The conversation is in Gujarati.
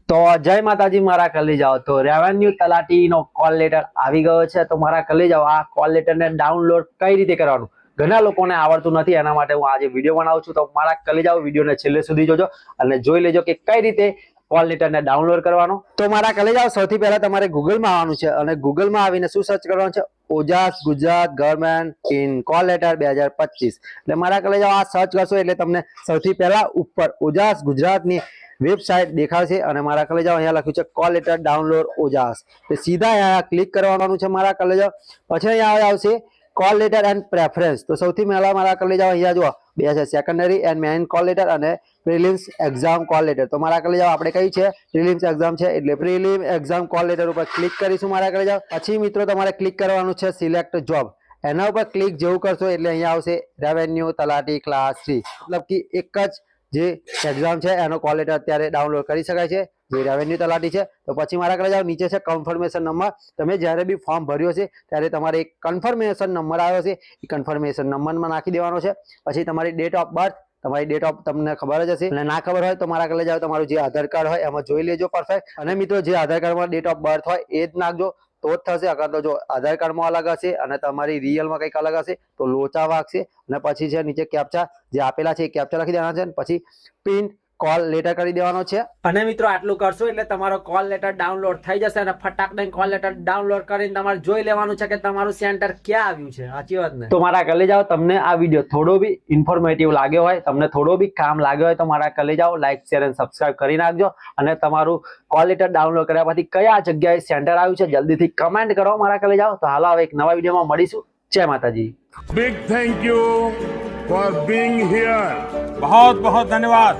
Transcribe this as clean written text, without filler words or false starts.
તો જય માતાજી મારા કલેજાઓ। તો રેવન્યુ તલાટીનો કોલ લેટર આવી ગયો છે। તો મારા કલેજાઓ આ કોલ લેટરને ડાઉનલોડ કઈ રીતે કરવાનું ઘણા લોકોને આવડતું નથી, એના માટે હું આજે વિડીયો બનાવું છું। તો મારા કલેજાઓ વિડીયોને છેલ્લે સુધી જોજો અને જોઈ લેજો કે કઈ રીતે કોલ લેટરને ડાઉનલોડ કરવાનો। તો મારા કલેજાઓ સૌથી પહેલા તમારે ગૂગલમાં આવવાનું છે અને ગૂગલમાં આવીને શું સર્ચ કરવાનું છે, Ojas Gujarat government in call letter 2025। એટલે મારા કલેજાઓ આ સર્ચ કરશો એટલે તમને સૌથી પહેલા ઉપર ઓજાસ ગુજરાતની વેબસાઇટ દેખાશે અને મારા કલેજાઓ અહીંયા લખ્યું છે કોલ લેટર ડાઉનલોડ ઓજાસ। તો સીધા અહીંયા ક્લિક કરવાનું છે મારા કલેજાઓ। પછી અહીંયા આવશે કોલ લેટર એન્ડ પ્રેફરન્સ। તો સૌથી પહેલા મારા કલેજાઓ અહીંયા જુઓ બે છે, secondary and main call letter અને પ્રિલિમ્સ એક્ઝામ કોલ લેટર। તો મારા કલેજાઓ આપણે કઈ છે, પ્રિલિમ્સ એક્ઝામ છે એટલે પ્રિલિમ એક્ઝામ કોલ લેટર ઉપર ક્લિક કરીશું મારા કલેજાઓ। પછી મિત્રો તમારે ક્લિક કરવાનું છે સિલેક્ટ જોબ। એના ઉપર ક્લિક જેવું કરશો એટલે અહીંયા આવશે રેવન્યુ તલાટી ક્લાસ 3, મતલબ કે એક જ જે એક્ઝામ છે એનો કોલ લેટર અત્યારે ડાઉનલોડ કરી શકાય છે, જે રેવન્યુ તલાટી છે। તો પછી મારા કલેજાઓ નીચે છે કન્ફર્મેશન નંબર। તમે જ્યારે બી ફોર્મ ભર્યો છે ત્યારે તમારે એક કન્ફર્મેશન નંબર આવ્યો છે, એ કન્ફર્મેશન નંબરમાં નાખી દેવાનો છે। પછી તમારી ડેટ ઓફ બર્થ, તમારી ડેટ ઓફ તમને ખબર જ હશે, અને ના ખબર હોય તો મારા કલેજાઓ તમારું જે આધાર કાર્ડ હોય એમાં જોઈ લેજો પરફેક્ટ। અને મિત્રો જે આધાર કાર્ડમાં ડેટ ઓફ બર્થ હોય એ જ નાખજો તો જ થશે। અગર તો જો આધાર કાર્ડમાં અલગ હશે અને તમારી રિયલમાં કંઈક અલગ હશે તો લોચા વાગશે। અને પછી છે નીચે કેપ્ચા જે આપેલા છે એ કેપ્ચા લખી દેવાના છે, પછી પિન કોલ લેટર કરી દેવાનો છે। અને મિત્રો આટલું કરશો એટલે તમારો કોલ લેટર ડાઉનલોડ થઈ જશે અને ફટાક દઈને કોલ લેટર ડાઉનલોડ કરીને તમારે જોઈ લેવાનું છે કે તમારું સેન્ટર ક્યાં આવ્યું છે। સાચી વાત ને? તો મારા કલેજાઓ તમને આ વિડીયો થોડો બી ઇન્ફોર્મેટિવ લાગ્યો હોય, તમને થોડો બી કામ લાગ્યો હોય તો મારા કલેજાઓ લાઈક શેર અને સબસ્ક્રાઇબ કરી નાખજો। અને તમારું કોલ લેટર ડાઉનલોડ કર્યા પછી કયા જગ્યાએ સેન્ટર આવ્યું છે જલ્દીથી કમેન્ટ કરો મારા કલેજાઓ। તો હાલો હવે એક નવા વિડીયોમાં મળીશું। જય માતાજી। Big thank you for being here. बहुत बहुत धन्यवाद।